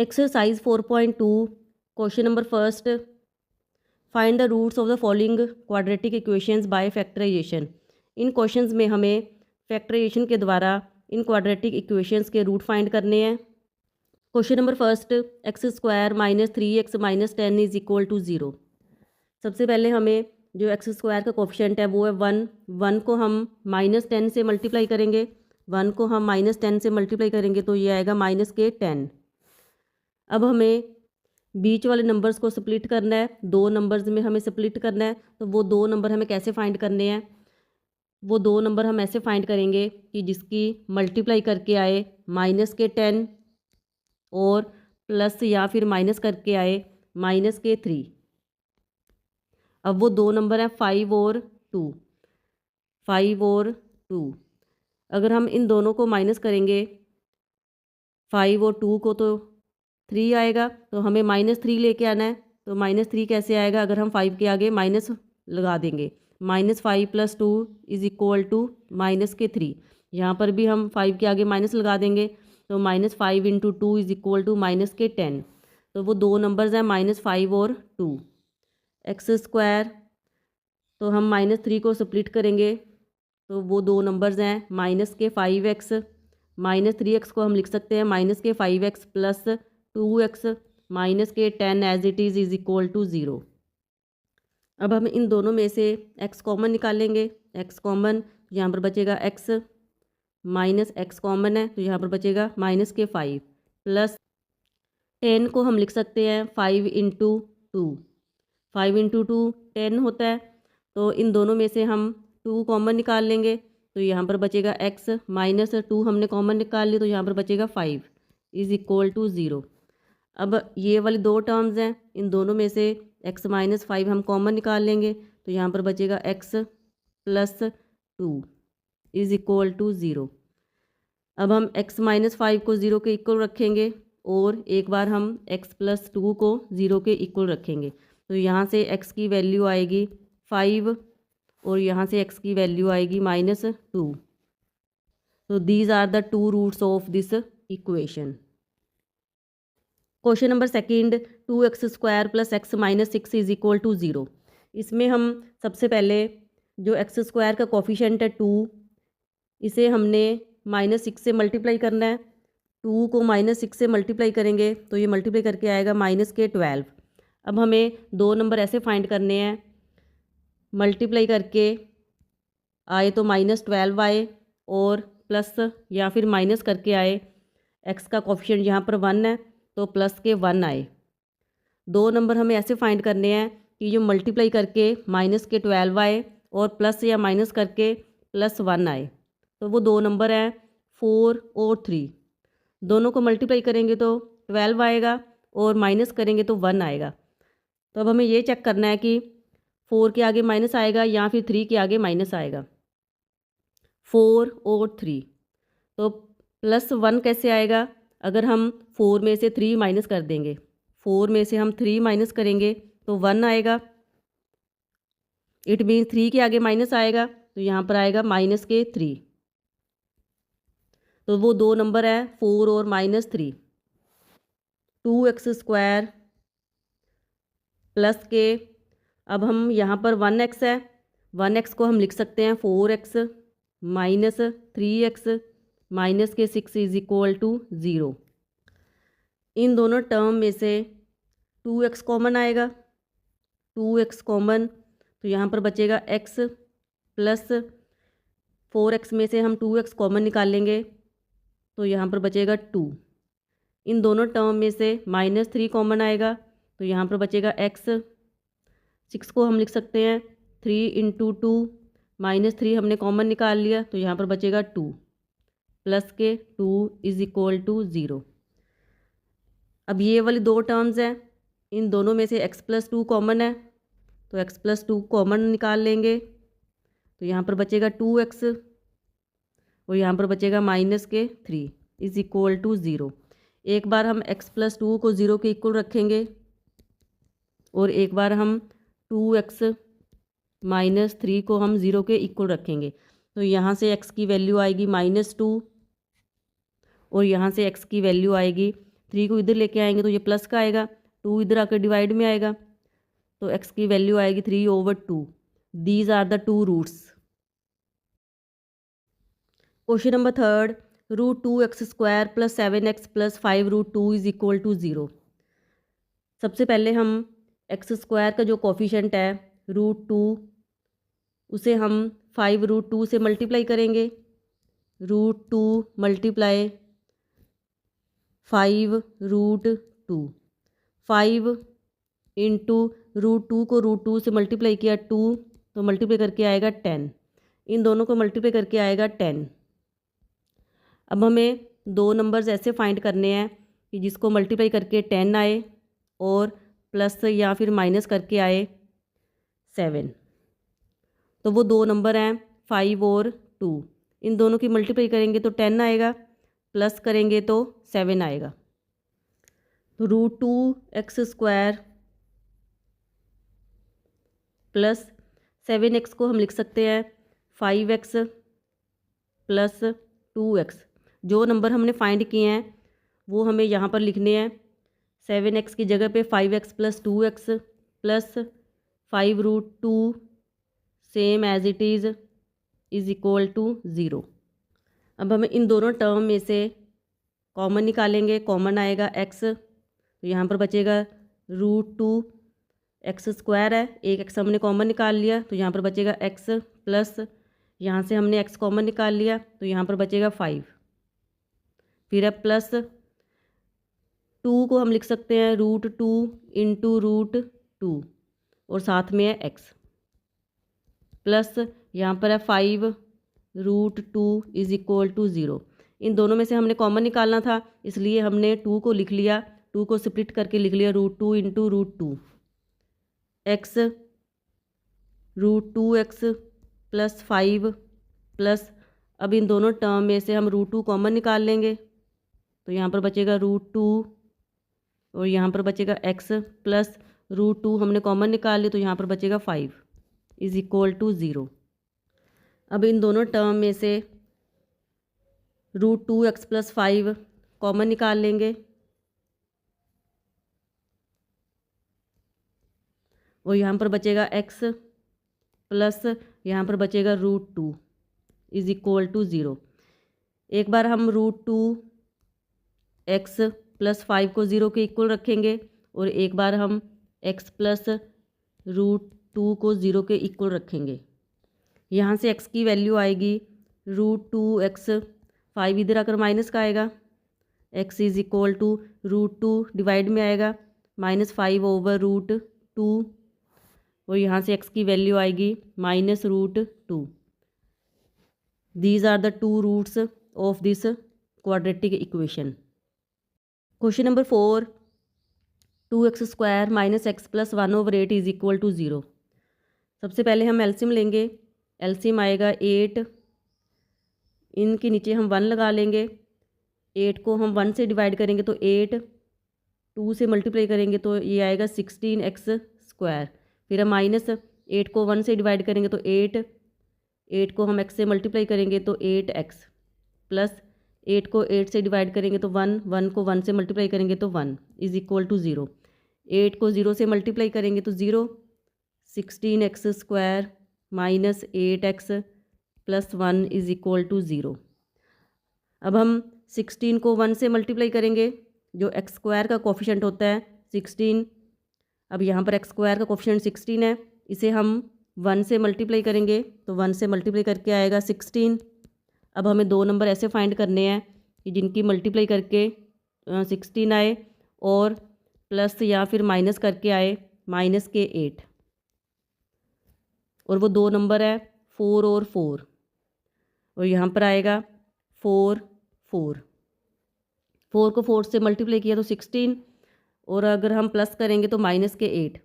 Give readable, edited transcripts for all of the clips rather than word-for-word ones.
Exercise 4.2 question number first, find the roots of the following quadratic equations by factorisation. इन questions में हमें factorisation के द्वारा इन क्वाड्रेटिक इक्वेशंस के रूट फाइंड करने हैं। Question number first, x square minus 3x minus 10 is equal to 0। सबसे पहले हमें जो एक्स स्क्वायर का कोफिशिएंट है वो है 1। 1 को हम माइनस 10 से मल्टीप्लाई करेंगे, 1 को हम माइनस 10 से मल्टीप्लाई करेंगे तो ये आएगा माइनस के 10। अब हमें बीच वाले नंबर्स को स्प्लिट करना है, दो नंबर्स में हमें स्प्लिट करना है। तो वो दो नंबर हमें कैसे फाइंड करने हैं? वो दो नंबर हम ऐसे फाइंड करेंगे कि जिसकी मल्टीप्लाई करके आए माइनस के 10 और प्लस या फिर माइनस करके आए माइनस के 3। अब वो दो नंबर हैं 5 और 2। 5 और 2 अगर हम इन दोनों को माइनस करेंगे 5 और 2 को तो 3 आएगा, तो हमें -3 लेके आना है। तो -3 कैसे आएगा? अगर हम 5 के आगे माइनस लगा देंगे, -5 + 2 इज इक्वल टू -3। यहाँ पर भी हम 5 के आगे माइनस लगा देंगे, तो -5 × 2 इज इक्वल टू -10। तो वो दो नंबर्स हैं -5 और 2। एक्स स्क्वायर, तो हम -3 को स्प्लिट करेंगे तो वो दो नंबर्स हैं -5x। -3x को हम लिख सकते हैं -5x plus 2x -10 as it is equal to 0। अब हम इन दोनों में से x कॉमन निकालेंगे। x कॉमन, यहाँ पर बचेगा x, -x कॉमन है तो यहाँ पर बचेगा -5 प्लस 10 को हम लिख सकते हैं 5 × 2। 5 × 2 10 होता है, तो इन दोनों में से हम 2 कॉमन निकाल लेंगे तो यहाँ पर बचेगा x, -2 हमने कॉमन निकाल ली तो यहाँ पर बचेगा 5 इज़ इक्वल टू 0। अब ये वाली दो टर्म्स हैं, इन दोनों में से x -5 हम कॉमन निकाल लेंगे तो यहाँ पर बचेगा x + 2 इज़ इक्वल टू 0। अब हम x -5 को 0 के इक्वल रखेंगे और एक बार हम x + 2 को 0 के इक्वल रखेंगे, तो यहाँ से x की वैल्यू आएगी 5 और यहाँ से x की वैल्यू आएगी -2। तो these are the two roots of this equation. Question number second, 2x square plus x -6 is equal to 0। इसमें हम सबसे पहले जो एक्स स्क्वायर का कोफिशिएंट है 2, इसे हमने -6 से मल्टीप्लाई करना है। 2 को -6 से मल्टीप्लाई करेंगे तो ये मल्टीप्लाई करके आएगा -12। अब हमें दो नंबर ऐसे फाइंड करने हैं, मल्टीप्लाई करके आए तो -12 आए और प्लस या फिर माइनस करके आए, x का कोफिशिएंट यहाँ पर 1 है तो प्लस के 1 आए। दो नंबर हमें ऐसे फाइंड करने हैं कि जो मल्टीप्लाई करके -12 आए और प्लस या माइनस करके +1 आए। तो वो दो नंबर हैं 4 और 3। दोनों को मल्टीप्लाई करेंगे तो 12 आएगा और माइनस करेंगे तो 1 आएगा। तो अब हमें ये चेक करना है कि 4 के आगे माइनस आएगा या फिर 3 के आगे माइनस आएगा। 4 और 3, तो +1 कैसे आएगा? अगर हम 4 में से 3 माइनस कर देंगे, 4 में से हम 3 माइनस करेंगे तो 1 आएगा। इट मीन्स 3 के आगे माइनस आएगा तो यहाँ पर आएगा -3। तो वो दो नंबर है 4 और -3। 2x स्क्वायर प्लस के, अब हम यहाँ पर 1x है, 1x को हम लिख सकते हैं 4x -3x -6 is equal to 0। इन दोनों टर्म में से 2x कॉमन आएगा, 2x कॉमन, तो यहाँ पर बचेगा x प्लस 4x में से हम 2x कॉमन निकाल लेंगे तो यहाँ पर बचेगा 2। इन दोनों टर्म में से -3 कॉमन आएगा तो यहाँ पर बचेगा x। 6 को हम लिख सकते हैं 3 × 2, -3 हमने कॉमन निकाल लिया तो यहाँ पर बचेगा 2 प्लस के 2 इज इक्वल टू 0। अब ये वाली दो टर्म्स हैं, इन दोनों में से x + 2 कॉमन है तो x + 2 कॉमन निकाल लेंगे तो यहाँ पर बचेगा 2x और यहाँ पर बचेगा -3 इज इक्वल टू 0। एक बार हम x + 2 को 0 के इक्वल रखेंगे और एक बार हम 2x -3 को हम 0 के इक्वल रखेंगे, तो यहाँ से x की वैल्यू आएगी -2 और यहाँ से x की वैल्यू आएगी 3 को इधर लेके आएंगे तो ये प्लस का आएगा, 2 इधर आकर डिवाइड में आएगा, तो x की वैल्यू आएगी 3/2। These are the two roots. Question number third, √2x² + 7x + 5√2 = 0। सबसे पहले हम x² का जो कोफिशेंट है √2, उसे हम 5√2 से मल्टीप्लाई करेंगे। √2 × 5√2, 5 इंटू √2 को √2 से मल्टीप्लाई किया 2, तो मल्टीप्लाई करके आएगा 10। इन दोनों को मल्टीप्लाई करके आएगा 10। अब हमें दो नंबर्स ऐसे फाइंड करने हैं कि जिसको मल्टीप्लाई करके 10 आए और प्लस या फिर माइनस करके आए 7। तो वो दो नंबर हैं 5 और 2। इन दोनों की मल्टीप्लाई करेंगे तो 10 आएगा, प्लस करेंगे तो 7 आएगा। तो √2x² + 7x को हम लिख सकते हैं 5x + 2x। जो नंबर हमने फाइंड किए हैं वो हमें यहाँ पर लिखने हैं। 7x की जगह पे 5x + 2x + 5√2 same as it is = 0। अब हमें इन दोनों टर्म में से कॉमन निकालेंगे। कॉमन आएगा x, तो यहाँ पर बचेगा √2x² है, एक x हमने कॉमन निकाल लिया तो यहाँ पर बचेगा x, प्लस यहाँ से हमने x कॉमन निकाल लिया तो यहाँ पर बचेगा 5। फिर अब प्लस 2 को हम लिख सकते हैं √2 × √2 और साथ में है x, प्लस यहाँ पर है 5√2 = 0। इन दोनों में से हमने कॉमन निकालना था, इसलिए हमने 2 को लिख लिया, 2 को स्प्लिट करके लिख लिया √2 × √2 x, √2x + 5 प्लस, अब इन दोनों टर्म में से हम √2 कॉमन निकाल लेंगे तो यहाँ पर बचेगा √2 और यहाँ पर बचेगा x, प्लस √2 हमने कॉमन निकाल लिया तो यहाँ पर बचेगा 5 = 0। अब इन दोनों टर्म में से √2x + 5 कॉमन निकाल लेंगे और यहाँ पर बचेगा x, प्लस यहाँ पर बचेगा √2 = 0। एक बार हम √2x + 5 को 0 के इक्वल रखेंगे और एक बार हम x + √2 को 0 के इक्वल रखेंगे। यहाँ से x की वैल्यू आएगी √2x, 5 इधर आकर माइनस का आएगा, x = √2 डिवाइड में आएगा -5/√2 और यहाँ से x की वैल्यू आएगी -√2। These are the two roots of this quadratic equation. Question number 4, 2x² - x + 1/8 = 0। सबसे पहले हम एलसीएम लेंगे। एलसीएम आएगा 8, इनके नीचे हम 1 लगा लेंगे। 8 को हम 1 से डिवाइड करेंगे तो 8, 2 से मल्टीप्लाई करेंगे तो ये आएगा 16x²। फिर हम माइनस 8 को 1 से डिवाइड करेंगे तो 8, 8 को हम x से मल्टीप्लाई करेंगे तो 8x, प्लस 8 को 8 से डिवाइड करेंगे तो 1, 1 को 1 से मल्टीप्लाई करेंगे तो 1 = 0। 8 को 0 से मल्टीप्लाई करेंगे तो 0, 16x² - 8x + 1 = 0। अब हम 16 को 1 से मल्टीप्लाई करेंगे, जो x² का कोफिशेंट होता है 16। अब यहाँ पर x² का कोफिशेंट 16 है, इसे हम 1 से मल्टीप्लाई करेंगे तो 1 से मल्टीप्लाई करके आएगा 16। अब हमें दो नंबर ऐसे फाइंड करने हैं कि जिनकी मल्टीप्लाई करके 16 आए और प्लस या फिर माइनस करके आए -8, और वो दो नंबर है 4 और 4, और यहाँ पर आएगा 4, 4। 4 को 4 से मल्टीप्लाई किया तो 16, और अगर हम प्लस करेंगे तो -8।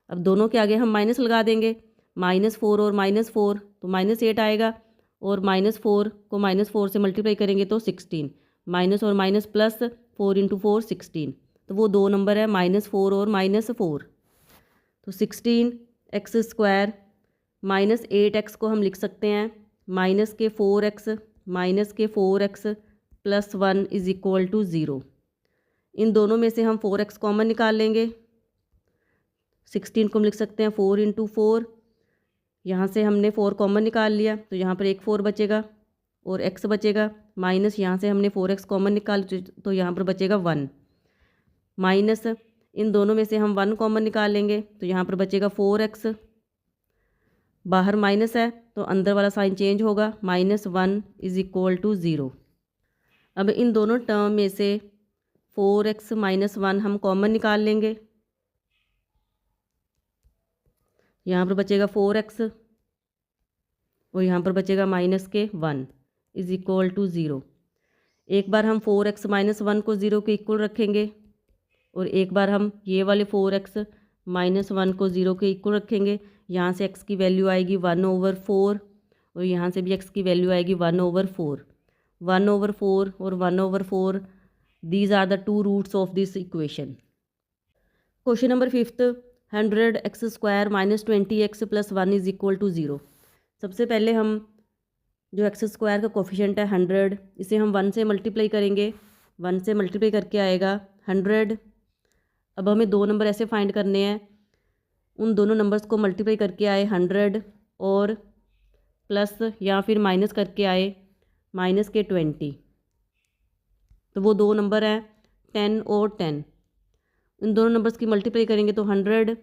अब दोनों के आगे हम माइनस लगा देंगे, -4 और -4 तो -8 आएगा, और -4 को -4 से मल्टीप्लाई करेंगे तो 16, माइनस और माइनस प्लस, 4 × 4 16, तो वो दो नंबर है -4 और -4। तो 16x² - 8x को हम लिख सकते हैं -4x + 1 = 0। इन दोनों में से हम 4x कॉमन निकाल लेंगे। 16 को हम लिख सकते हैं 4 × 4। यहाँ से हमने 4 कॉमन निकाल लिया तो यहाँ पर एक 4 बचेगा और x बचेगा, माइनस यहाँ से हमने 4x कॉमन निकाल तो यहाँ पर बचेगा 1, माइनस इन दोनों में से हम 1 कॉमन निकाल लेंगे तो यहाँ पर बचेगा 4x, बाहर माइनस है तो अंदर वाला साइन चेंज होगा, -1 = 0। अब इन दोनों टर्म में से 4x - 1 हम कॉमन निकाल लेंगे। यहाँ पर बचेगा 4x और यहाँ पर बचेगा -1 = 0। एक बार हम 4x - 1 को 0 के इक्वल रखेंगे और एक बार हम ये वाले 4x - 1 को 0 के इक्वल रखेंगे। यहाँ से x की वैल्यू आएगी 1/4 और यहाँ से भी x की वैल्यू आएगी 1/4। 1/4 और 1/4, these are the two roots of this equation. Question number 5, 100x² - 20x + 1 = 0। सबसे पहले हम जो x² का कोफिशिएंट है 100, इसे हम 1 से मल्टीप्लाई करेंगे। 1 से मल्टीप्लाई करके आएगा 100। अब हमें दो नंबर ऐसे फाइंड करने हैं, उन दोनों नंबर्स को मल्टीप्लाई करके आए 100 और प्लस या फिर माइनस करके आए -20। तो वो दो नंबर हैं 10 और 10। इन दोनों नंबर्स की मल्टीप्लाई करेंगे तो 100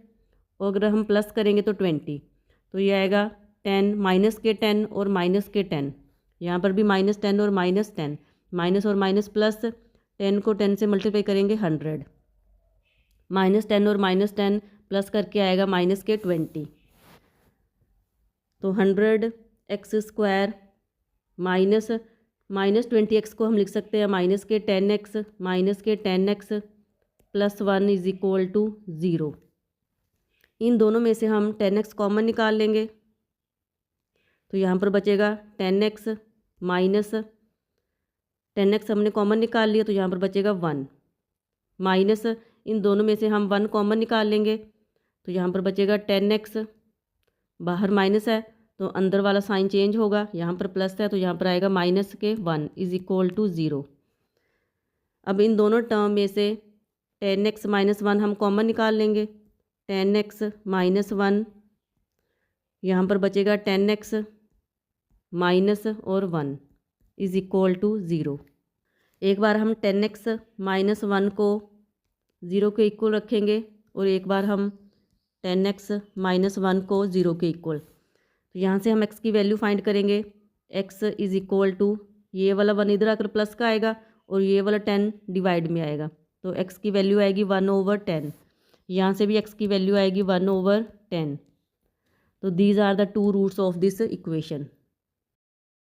और अगर हम प्लस करेंगे तो 20। तो ये आएगा 10 -10 और -10। यहाँ पर भी -10 और -10, माइनस और माइनस प्लस, 10 को 10 से मल्टीप्लाई करेंगे 100, -10 और -10 प्लस करके आएगा -20। तो 100x² -20x को हम लिख सकते हैं -10x + 1 = 0। इन दोनों में से हम 10x कॉमन निकाल लेंगे तो यहाँ पर बचेगा 10x -10x हमने कॉमन निकाल लिया तो यहाँ पर बचेगा 1, माइनस इन दोनों में से हम 1 कॉमन निकाल लेंगे तो यहाँ पर बचेगा 10x, बाहर माइनस है तो अंदर वाला साइन चेंज होगा, यहाँ पर प्लस है तो यहाँ पर आएगा -1 = 0। अब इन दोनों टर्म में से 10x - 1 हम कॉमन निकाल लेंगे। 10x - 1, यहाँ पर बचेगा 10x माइनस और 1 = 0। एक बार हम 10x - 1 को 0 के इक्वल रखेंगे और एक बार हम 10x - 1 को 0 के इक्वल। तो यहाँ से हम x की वैल्यू फाइंड करेंगे। x = ये वाला 1 इधर आकर प्लस का आएगा और ये वाला 10 डिवाइड में आएगा तो x की वैल्यू आएगी 1/10। यहाँ से भी x की वैल्यू आएगी 1/10। तो these are the two roots of this equation.